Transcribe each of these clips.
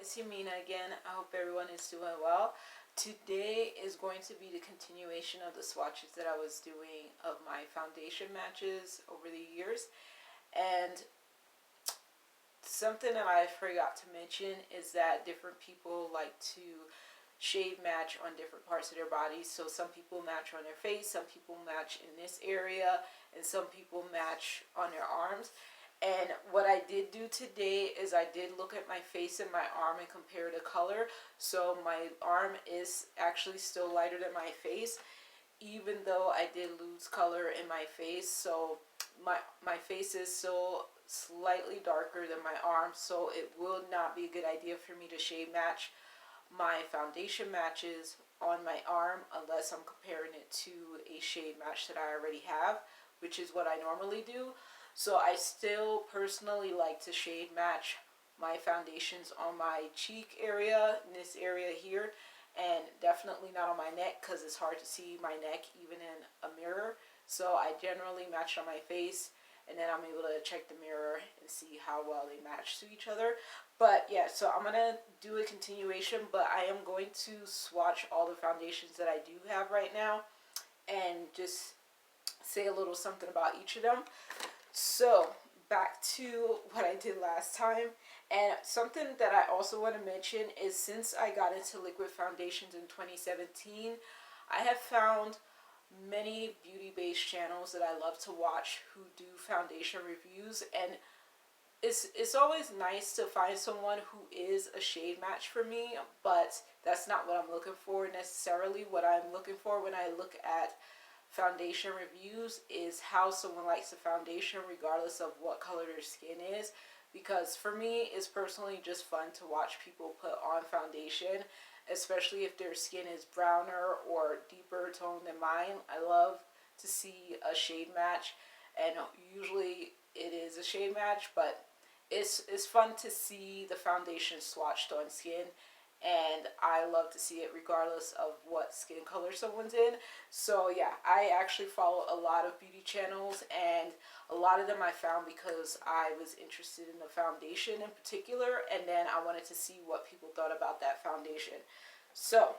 it's Yamina again. I hope everyone is doing well. Today is going to be the continuation of the swatches that I was doing of my foundation matches over the years. And something that I forgot to mention is that different people like to shade match on different parts of their bodies. So some people match on their face, some people match in this area, and some people match on their arms. And what I did do today is I did look at my face and my arm and compare the color. So my arm is actually still lighter than my face, even though I did lose color in my face. So my face is still slightly darker than my arm, so it will not be a good idea for me to shade match my foundation matches on my arm unless I'm comparing it to a shade match that I already have, which is what I normally do. So I still personally like to shade match my foundations on my cheek area, in this area here, and definitely not on my neck because it's hard to see my neck even in a mirror. So I generally match on my face, and then I'm able to check the mirror and see how well they match to each other. But yeah, so I'm going to do a continuation, but I am going to swatch all the foundations that I do have right now and just say a little something about each of them. So back to what I did last time, and something that I also want to mention is since I got into liquid foundations in 2017, I have found many beauty-based channels that I love to watch who do foundation reviews, and it's always nice to find someone who is a shade match for me, but that's not what I'm looking for necessarily. What I'm looking for when I look at foundation reviews is how someone likes the foundation regardless of what color their skin is, because for me it's personally just fun to watch people put on foundation, especially if their skin is browner or deeper tone than mine. I love to see a shade match, and usually it is a shade match, but it's fun to see the foundation swatched on skin, and I love to see it regardless of what skin color someone's in. So yeah, I actually follow a lot of beauty channels, and a lot of them I found because I was interested in the foundation in particular, and then I wanted to see what people thought about that foundation. So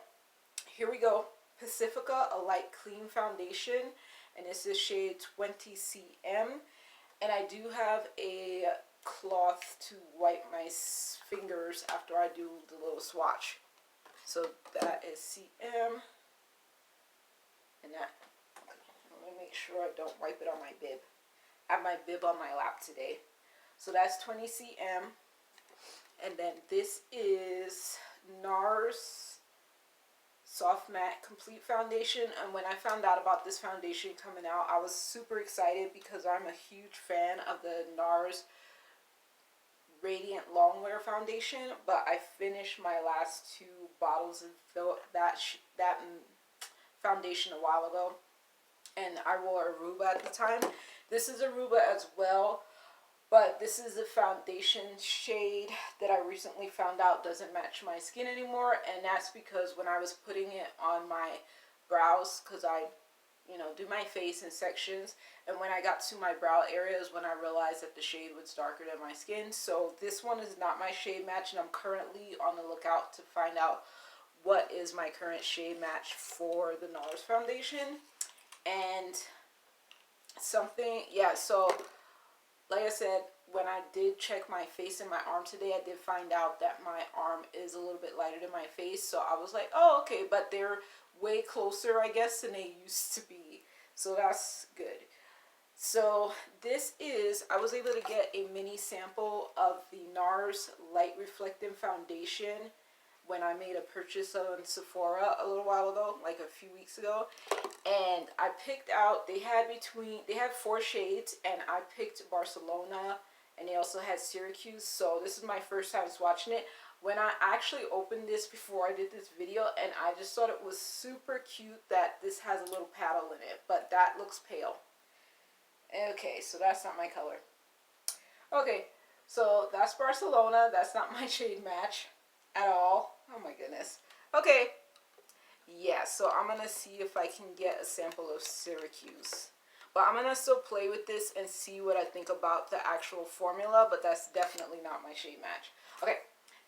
here we go. Pacifica, a light clean foundation, and this is shade 20 cm, and I do have a cloth to wipe my fingers after I do the little swatch. So that is CM, and that, let me make sure I don't wipe it on my bib. I have my bib on my lap today. So that's 20 cm, and then this is Nars Soft Matte Complete Foundation. And when I found out about this foundation coming out, I was super excited because I'm a huge fan of the Nars Radiant Longwear foundation, but I finished my last 2 bottles of that foundation a while ago, and I wore Aruba at the time. This is Aruba as well, but this is a foundation shade that I recently found out doesn't match my skin anymore, and that's because when I was putting it on my brows, because I do my face in sections, and when I got to my brow areas, when I realized that the shade was darker than my skin. So this one is not my shade match, and I'm currently on the lookout to find out what is my current shade match for the Nars foundation. And something, yeah, so like I said, when I did check my face and my arm today, I did find out that my arm is a little bit lighter than my face. So I was like, oh, okay, but they're way closer, I guess, than they used to be. So that's good. So this is, I was able to get a mini sample of the Nars Light Reflecting Foundation when I made a purchase on Sephora a little while ago, like a few weeks ago. And I picked out, they had 4 shades, and I picked Barcelona, and they also had Syracuse. So this is my first time swatching it. When I actually opened this before I did this video, and I just thought it was super cute that this has a little paddle in it, but that looks pale. Okay, so that's not my color. Okay, so that's Barcelona. That's not my shade match at all. Oh my goodness. Okay, yeah, so I'm going to see if I can get a sample of Syracuse. But I'm going to still play with this and see what I think about the actual formula, but that's definitely not my shade match. Okay,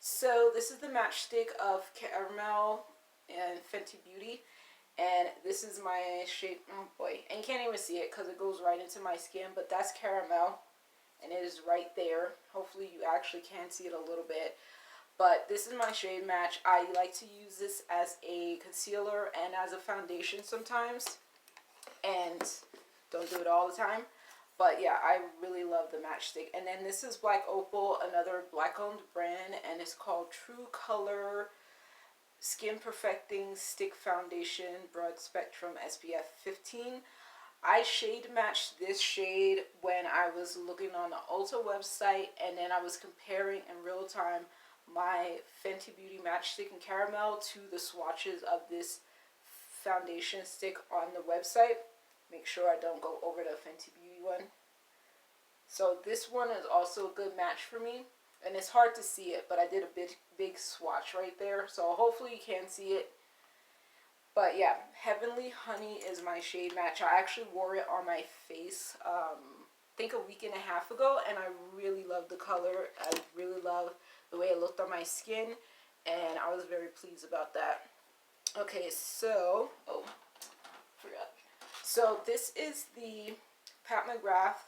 So this is the matchstick of Caramel and Fenty Beauty. And this is my shade, oh boy, and you can't even see it because it goes right into my skin, but that's Caramel, and it is right there. Hopefully you actually can see it a little bit. But this is my shade match. I like to use this as a concealer and as a foundation sometimes, and don't do it all the time. But yeah, I really love the matchstick. And then this is Black Opal, another black owned brand, and it's called True Color Skin Perfecting Stick Foundation Broad Spectrum SPF 15. I shade matched this shade when I was looking on the Ulta website, and then I was comparing in real time my Fenty Beauty matchstick in Caramel to the swatches of this foundation stick on the website. Make sure I don't go over the Fenty Beauty one. So this one is also a good match for me. And it's hard to see it, but I did a big swatch right there. So hopefully you can see it. But yeah, Heavenly Honey is my shade match. I actually wore it on my face, I think a week and a half ago. And I really love the color. I really love the way it looked on my skin. And I was very pleased about that. Okay, so, oh, forgot. So this is the Pat McGrath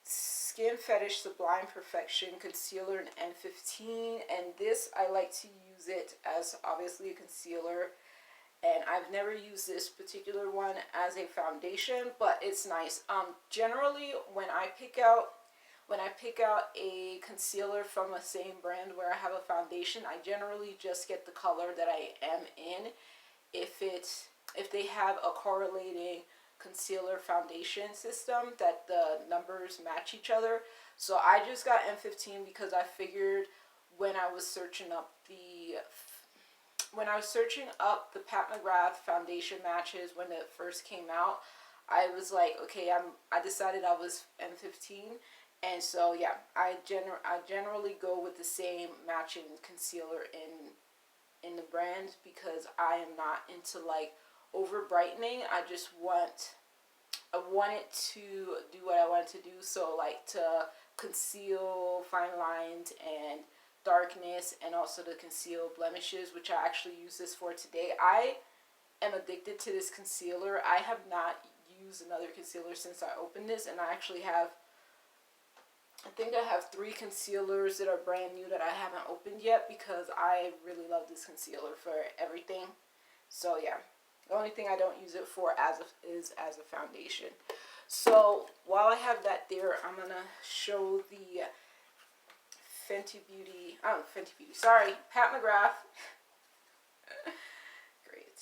Skin Fetish Sublime Perfection Concealer in M15, and this I like to use it as obviously a concealer, and I've never used this particular one as a foundation, but it's nice. Generally when I pick out a concealer from the same brand where I have a foundation, I generally just get the color that I am in. If they have a correlating concealer foundation system that the numbers match each other. So I just got M15 because I figured when I was searching up the Pat McGrath foundation matches when it first came out, I was like, okay, I decided I was M15, and so yeah, I generally go with the same matching concealer in the brand because I am not into like over brightening. I want it to do what I want it to do. So like to conceal fine lines and darkness, and also to conceal blemishes, which I actually use this for today. I am addicted to this concealer. I have not used another concealer since I opened this, and I think I have 3 concealers that are brand new that I haven't opened yet because I really love this concealer for everything. So yeah, the only thing I don't use it for is as a foundation. So while I have that there, I'm gonna show the Pat McGrath. Great.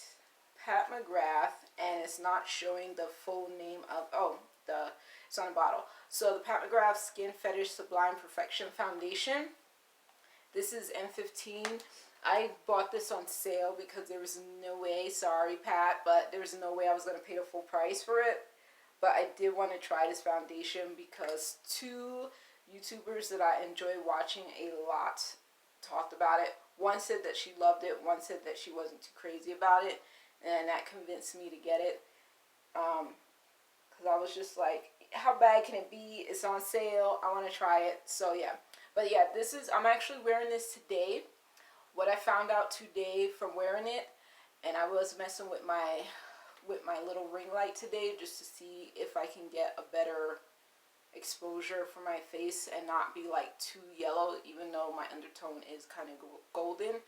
Pat McGrath, and it's not showing the full name of, it's on the bottle. So the Pat McGrath Skin Fetish Sublime Perfection Foundation. This is M15. I bought this on sale because there was no way, sorry Pat, but there was no way I was going to pay the full price for it. But I did want to try this foundation because 2 YouTubers that I enjoy watching a lot talked about it. One said that she loved it, one said that she wasn't too crazy about it, and that convinced me to get it. Because I was just like, how bad can it be? It's on sale, I want to try it. So yeah, but yeah, I'm actually wearing this today. What I found out today from wearing it, and I was messing with my little ring light today just to see if I can get a better exposure for my face and not be like too yellow, even though my undertone is kind of golden.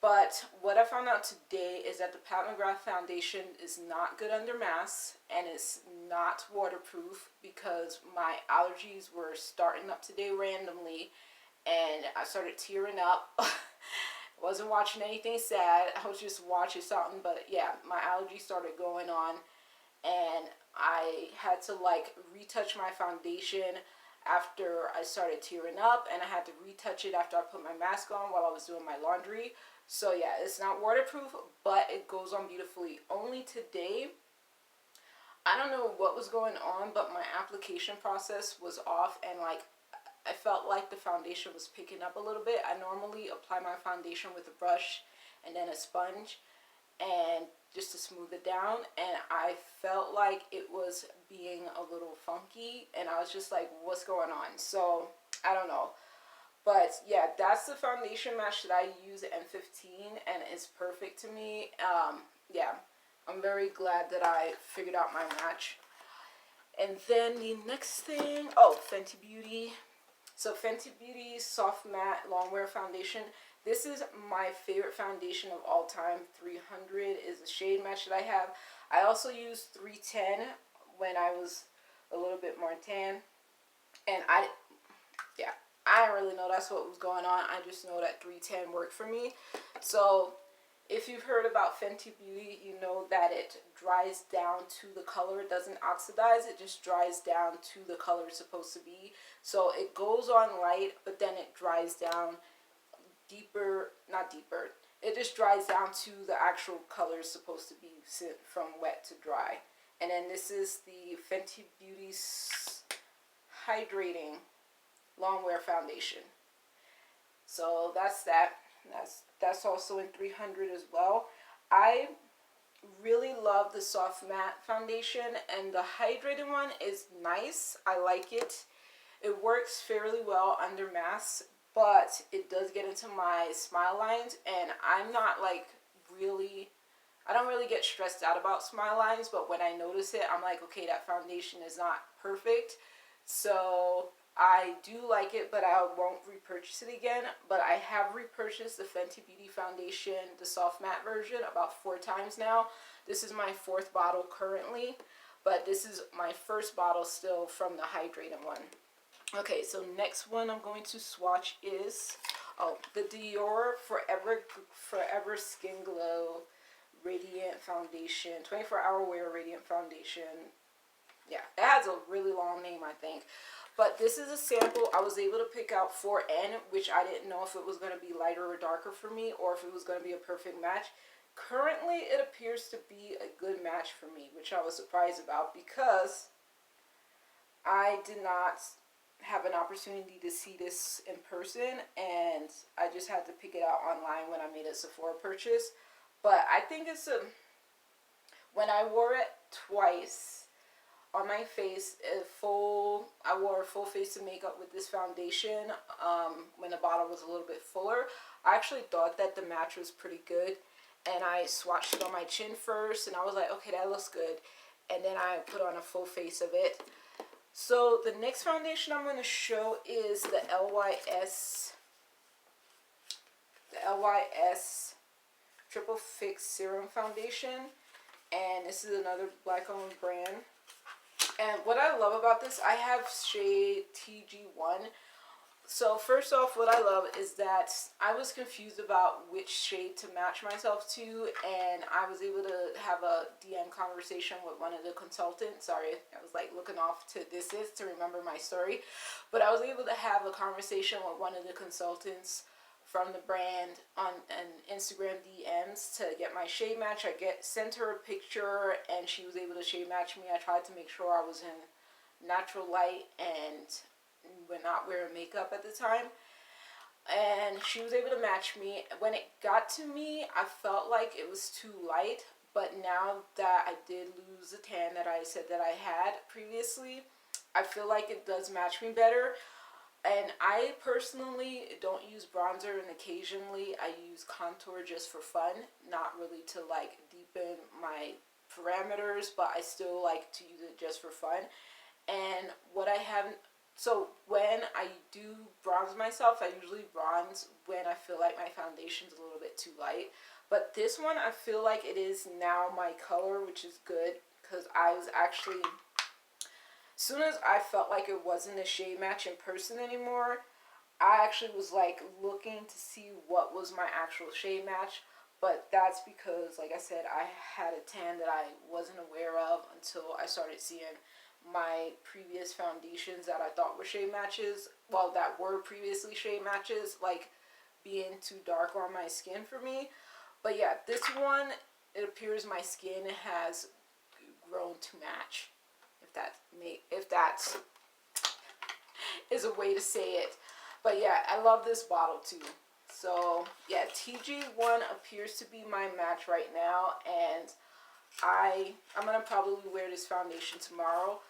But what I found out today is that the Pat McGrath foundation is not good under masks, and it's not waterproof because my allergies were starting up today randomly, and I started tearing up. Wasn't watching anything sad, I was just watching something, but yeah, my allergies started going on, and I had to like retouch my foundation after I started tearing up, and I had to retouch it after I put my mask on while I was doing my laundry. So yeah, it's not waterproof, but it goes on beautifully. Only today, I don't know what was going on, but my application process was off, and like I felt like the foundation was picking up a little bit. I normally apply my foundation with a brush and then a sponge, and just to smooth it down, and I felt like it was being a little funky, and I was just like, what's going on? So I don't know, But yeah, that's the foundation match that I use at M15, and it's perfect to me. Yeah, I'm very glad that I figured out my match. And then the next thing, oh, Fenty Beauty. So Fenty Beauty Soft Matte Longwear Foundation. This is my favorite foundation of all time. 300 is the shade match that I have. I also used 310 when I was a little bit more tan. And I don't really know that's what was going on. I just know that 310 worked for me. So if you've heard about Fenty Beauty, you know that it dries down to the color. It doesn't oxidize. It just dries down to the color it's supposed to be. So it goes on light, but then it dries down deeper, not deeper. It just dries down to the actual color it's supposed to be from wet to dry. And then this is the Fenty Beauty's Hydrating Longwear Foundation. So that's that. That's also in 300 as well. I really love the soft matte foundation, and the hydrated one is nice. I like it. It works fairly well under masks, but it does get into my smile lines, and I'm not like really, I don't really get stressed out about smile lines, but when I notice it, I'm like, okay, that foundation is not perfect. So I do like it, but I won't repurchase it again. But I have repurchased the Fenty Beauty foundation, the soft matte version, about 4 times now. This is my 4th bottle currently, but this is my first bottle still from the hydrated one. Okay, so next one I'm going to swatch is, oh, the Dior Forever Skin Glow Radiant Foundation, 24-hour wear Radiant Foundation. Yeah, it has a really long name, I think. But this is a sample. I was able to pick out 4N, which I didn't know if it was going to be lighter or darker for me, or if it was going to be a perfect match. Currently, it appears to be a good match for me, which I was surprised about because I did not have an opportunity to see this in person, and I just had to pick it out online when I made a Sephora purchase. But I think it's when I wore it twice on my face, I wore a full face of makeup with this foundation when the bottle was a little bit fuller. I actually thought that the match was pretty good, and I swatched it on my chin first, and I was like, okay, that looks good. And then I put on a full face of it. So the next foundation I'm going to show is the LYS Triple Fix Serum Foundation, and this is another black-owned brand. And what I love about this, I have shade TG1. So first off, what I love is that I was confused about which shade to match myself to, and I was able to have a DM conversation with one of the consultants. Sorry, I was like looking off to to remember my story. But I was able to have a conversation with one of the consultants from the brand on an Instagram DMs to get my shade match. I sent her a picture, and she was able to shade match me. I tried to make sure I was in natural light and we're not wearing makeup at the time, and she was able to match me. When it got to me, I felt like it was too light, but now that I did lose the tan that I said that I had previously, I feel like it does match me better. And I personally don't use bronzer, and occasionally I use contour just for fun, not really to like deepen my parameters, but I still like to use it just for fun. And what I haven't, so when I do bronze myself, I usually bronze when I feel like my foundation's a little bit too light. But this one, I feel like it is now my color, which is good, because I was actually, as soon as I felt like it wasn't a shade match in person anymore, I actually was like looking to see what was my actual shade match. But that's because, like I said, I had a tan that I wasn't aware of until I started seeing my previous foundations that I thought were shade matches, well, that were previously shade matches, like being too dark on my skin for me. But yeah, this one, it appears my skin has grown to match, if that is a way to say it. But yeah, I love this bottle too. So yeah, TG1 appears to be my match right now, and I'm gonna probably wear this foundation tomorrow.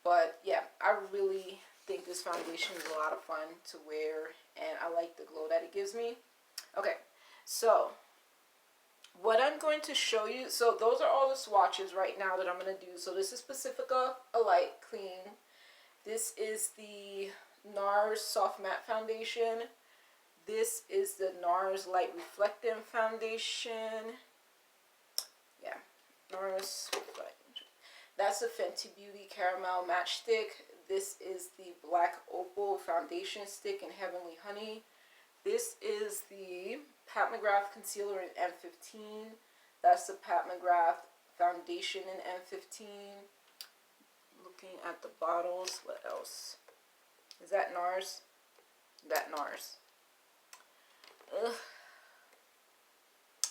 But yeah, I really think this foundation is a lot of fun to wear, and I like the glow that it gives me. Okay, so what I'm going to show you, so those are all the swatches right now that I'm going to do. So this is Pacifica A Light Clean. This is the Nars Soft Matte Foundation. This is the Nars Light Reflective Foundation. Yeah, Nars Reflective. That's the Fenty Beauty Caramel Matchstick. This is the Black Opal Foundation Stick in Heavenly Honey. This is the Pat McGrath Concealer in M15. That's the Pat McGrath Foundation in M15. Looking at the bottles, what else? Is that Nars? That Nars. Ugh.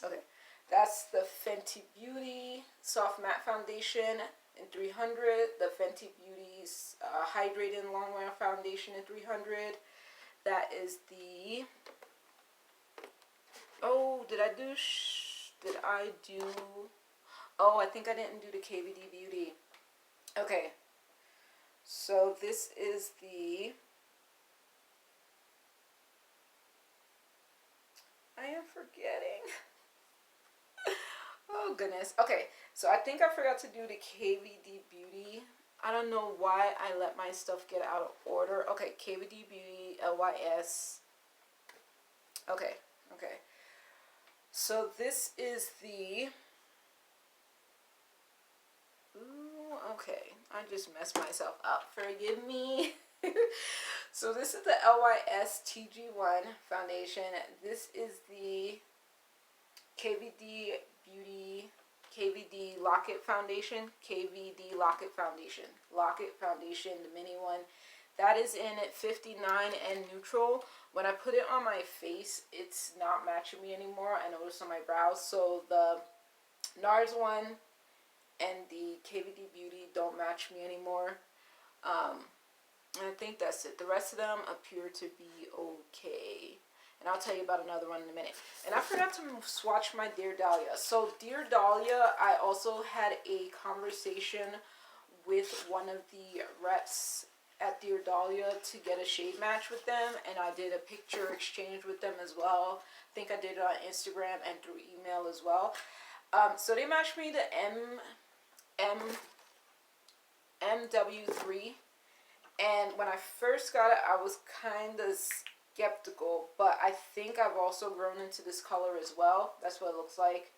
Okay, that's the Fenty Beauty Soft Matte Foundation in 300. The Fenty Beauty's Hydrating Longwear Foundation in 300. That is the... Oh, did I do... Oh, I think I didn't do the KVD Beauty. Okay. So this is the... I am forgetting. Oh, goodness. Okay, so I think I forgot to do the KVD Beauty. I don't know why I let my stuff get out of order. Okay, KVD Beauty, LYS. Okay. So this is the... Ooh, okay. I just messed myself up. Forgive me. So this is the LYS TG1 foundation. This is the KVD Beauty KVD Locket Foundation. KVD Locket Foundation. Locket Foundation, the mini one. That is in 59 and neutral. When I put it on my face, it's not matching me anymore. I noticed on my brows. So the Nars one and the KVD Beauty don't match me anymore. And I think that's it. The rest of them appear to be okay. And I'll tell you about another one in a minute. And I forgot to swatch my Dear Dahlia. So Dear Dahlia, I also had a conversation with one of the reps at Dear Dahlia to get a shade match with them. And I did a picture exchange with them as well. I think I did it on Instagram and through email as well. So they matched me the MW3. And when I first got it, I was kind of skeptical, but I think I've also grown into this color as well. That's what it looks like.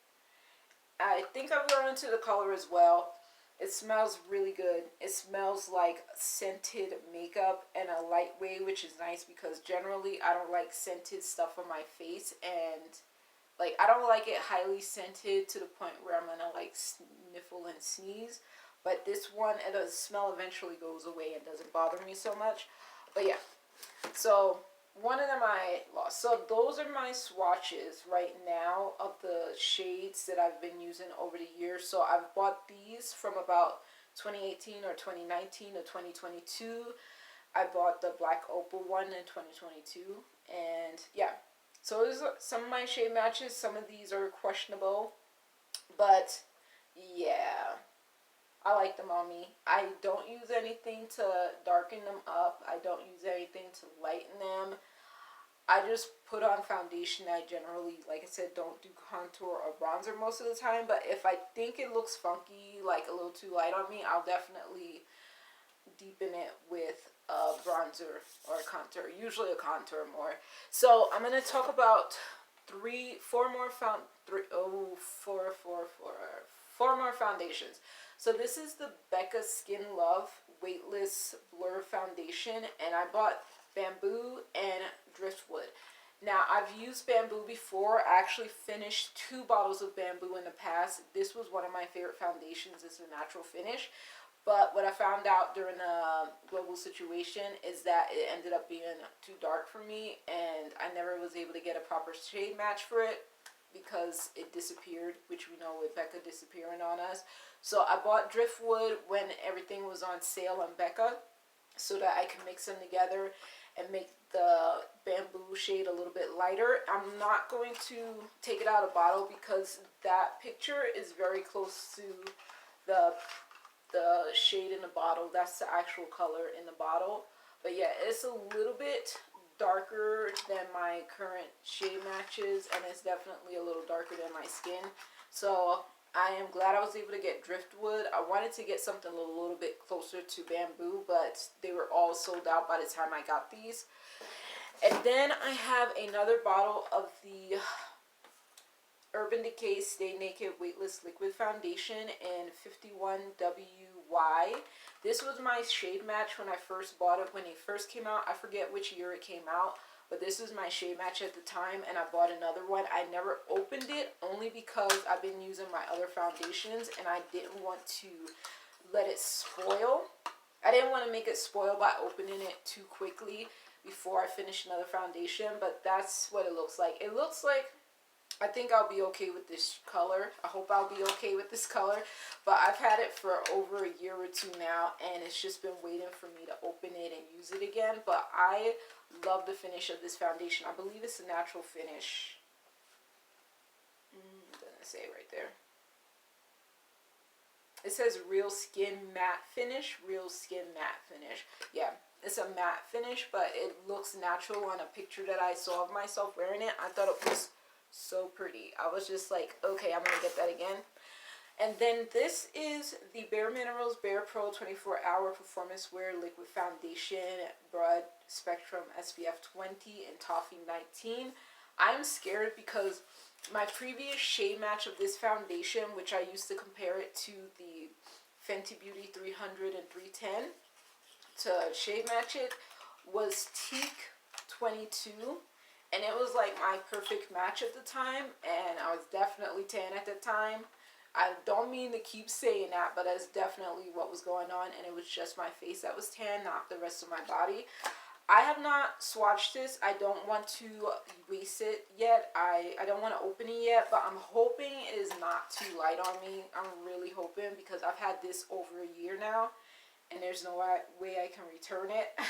I think I've grown into the color as well. It smells really good. It smells like scented makeup and a lightweight, which is nice because generally I don't like scented stuff on my face, and like I don't like it highly scented to the point where I'm gonna like sniffle and sneeze. But this one, the smell eventually goes away and doesn't bother me so much. But yeah, so one of them I lost. So those are my swatches right now of the shades that I've been using over the years. So I've bought these from about 2018 or 2019 to 2022. I bought the Black Opal one in 2022. And yeah, so those are some of my shade matches. Some of these are questionable. But yeah, I like them on me. I don't use anything to darken them up. I don't use anything to lighten them. I just put on foundation. I generally, like I said, don't do contour or bronzer most of the time. But if I think it looks funky, like a little too light on me, I'll definitely deepen it with a bronzer or a contour. Usually a contour more. So I'm going to talk about four more foundations. So this is the Becca Skin Love Weightless Blur Foundation, and I bought Bamboo and Driftwood. Now, I've used Bamboo before. I actually finished 2 bottles of Bamboo in the past. This was one of my favorite foundations. It's a natural finish. But what I found out during a global situation is that it ended up being too dark for me, and I never was able to get a proper shade match for it because it disappeared, which we know with Becca disappearing on us. So I bought Driftwood when everything was on sale on Becca so that I can mix them together and make the Bamboo shade a little bit lighter. I'm not going to take it out of the bottle because that picture is very close to the shade in the bottle. That's the actual color in the bottle. But yeah, it's a little bit darker than my current shade matches, and it's definitely a little darker than my skin. So I am glad I was able to get driftwood. I wanted to get something a little bit closer to bamboo, but they were all sold out by the time I got these. And then I have another bottle of the Urban Decay Stay Naked Weightless Liquid Foundation in 51WY. This was my shade match when I first bought it, when it first came out. I forget which year it came out, but this was my shade match at the time, and I bought another one. I never opened it, only because I've been using my other foundations, and I didn't want to let it spoil. I didn't want to make it spoil by opening it too quickly before I finish another foundation, but that's what it looks like. It looks like, I think I'll be okay with this color. I hope I'll be okay with this color. But I've had it for over a year or two now, and it's just been waiting for me to open it and use it again. But I love the finish of this foundation. I believe it's a natural finish. Doesn't say right there. It says Real Skin Matte Finish. Real Skin Matte Finish. Yeah, it's a matte finish, but it looks natural on a picture that I saw of myself wearing it. I thought it was so pretty. I was just like, okay, I'm gonna get that again. And then this is the Bare Minerals Bare Pro 24-Hour Performance Wear Liquid Foundation Broad Spectrum SPF 20 and Toffee 19. I'm scared because my previous shade match of this foundation, which I used to compare it to the Fenty Beauty 300 and 310 to shade match it, was Teak 22. And it was like my perfect match at the time, and I was definitely tan at the time. I don't mean to keep saying that, but that's definitely what was going on, and it was just my face that was tan, not the rest of my body. I have not swatched this. I don't want to waste it yet. I don't want to open it yet, but I'm hoping it is not too light on me. I'm really hoping, because I've had this over a year now, and there's no way I can return it.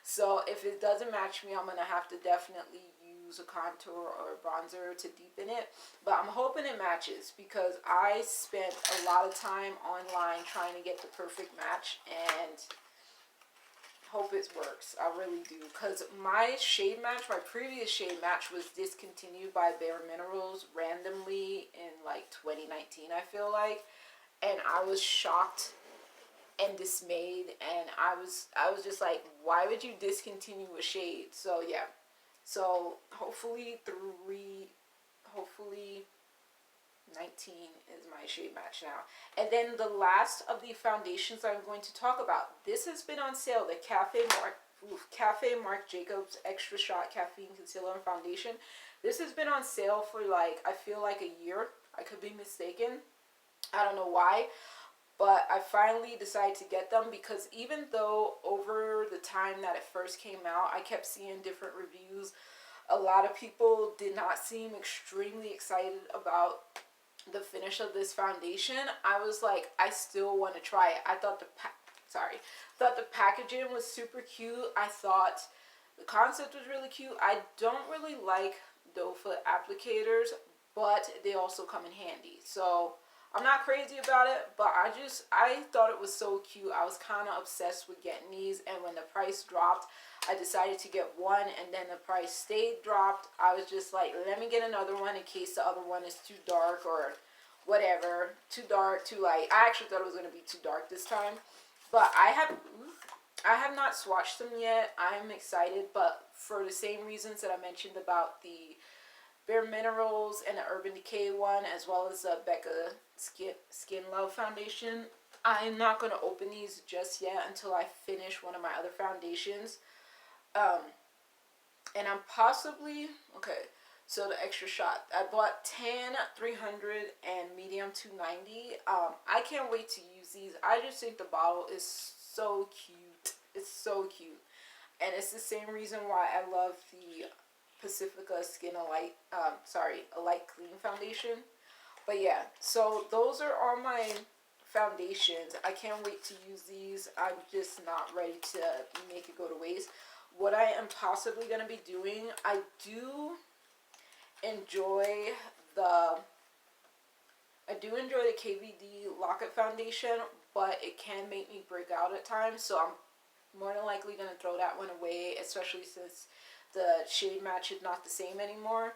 So if it doesn't match me, I'm going to have to definitely use a contour or a bronzer to deepen it. But I'm hoping it matches, because I spent a lot of time online trying to get the perfect match, and hope it works. I really do, because my shade match, my previous shade match, was discontinued by Bare Minerals randomly in like 2019, I feel like, and I was shocked and dismayed, and I was just like, why would you discontinue a shade? So yeah, so hopefully 19 is my shade match now. And then the last of the foundations I'm going to talk about, this has been on sale, the Cafe Marc Jacobs Extra Shot Caffeine Concealer and Foundation. This has been on sale for like, I feel like a year. I could be mistaken. I don't know why. But I finally decided to get them, because even though over the time that it first came out, I kept seeing different reviews, a lot of people did not seem extremely excited about the finish of this foundation. I was like, I still want to try it. I thought the packaging was super cute. I thought the concept was really cute. I don't really like doe foot applicators, but they also come in handy. So I'm not crazy about it, but I thought it was so cute. I was kind of obsessed with getting these, and when the price dropped, I decided to get one, and then the price stayed dropped. I was just like, let me get another one in case the other one is too dark or whatever. Too dark, too light. I actually thought it was going to be too dark this time. But I have not swatched them yet. I'm excited, but for the same reasons that I mentioned about the Bare Minerals and the Urban Decay one, as well as the Becca Skin Love Foundation, I'm not going to open these just yet until I finish one of my other foundations. And I'm possibly, okay, so the Extra Shot. I bought tan 300 and medium 290. I can't wait to use these. I just think the bottle is so cute. It's so cute. And it's the same reason why I love the Pacifica Skin a Light Clean Foundation. But yeah, so those are all my foundations. I can't wait to use these. I'm just not ready to make it go to waste. What I am possibly going to be doing, I do enjoy the KVD Lock-It Foundation, but it can make me break out at times. So I'm more than likely gonna throw that one away, especially since the shade match is not the same anymore.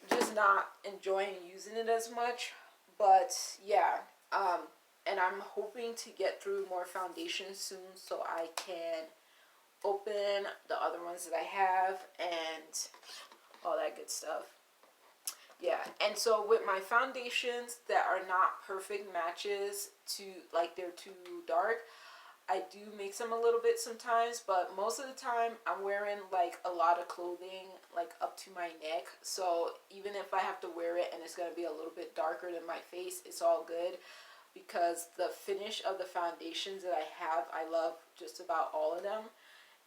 Just not enjoying using it as much. But yeah, and I'm hoping to get through more foundations soon so I can open the other ones that I have and all that good stuff. Yeah, and so with my foundations that are not perfect matches to, like, they're too dark, I do mix them a little bit sometimes, but most of the time I'm wearing like a lot of clothing like up to my neck. So even if I have to wear it and it's going to be a little bit darker than my face, it's all good because the finish of the foundations that I have, I love just about all of them.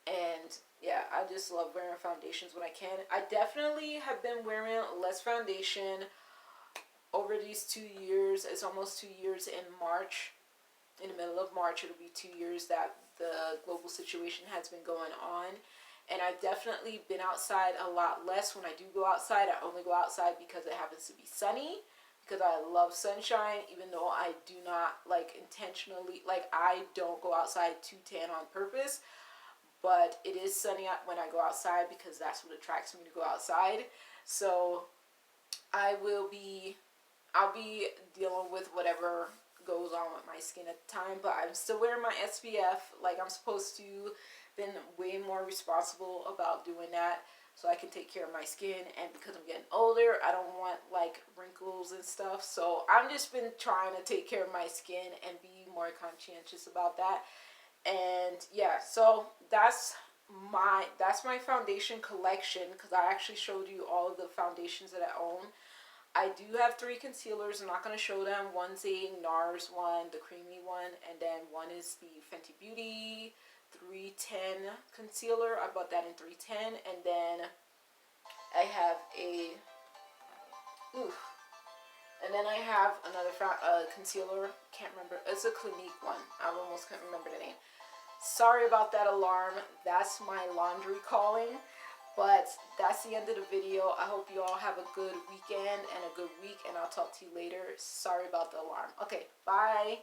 And yeah, I just love wearing foundations when I can. I definitely have been wearing less foundation over these 2 years. It's almost 2 years in March. In the middle of March, it'll be 2 years that the global situation has been going on. And I've definitely been outside a lot less. When I do go outside, I only go outside because it happens to be sunny. Because I love sunshine, even though I do not like intentionally, like I don't go outside to tan on purpose. But it is sunny when I go outside because that's what attracts me to go outside. So I'll be dealing with whatever goes on with my skin at the time, but I'm still wearing my SPF like I'm supposed to. Been way more responsible about doing that so I can take care of my skin, and because I'm getting older, I don't want like wrinkles and stuff, so I've just been trying to take care of my skin and be more conscientious about that. And yeah, so that's my foundation collection, because I actually showed you all of the foundations that I own. I do have 3 concealers. I'm not going to show them. One's a Nars one, the creamy one, and then one is the Fenty Beauty 310 concealer. I bought that in 310, and then I have another concealer. Can't remember. It's a Clinique one. I almost can't remember the name. Sorry about that alarm. That's my laundry calling. But that's the end of the video. I hope you all have a good weekend and a good week, and I'll talk to you later. Sorry about the alarm. Okay, bye.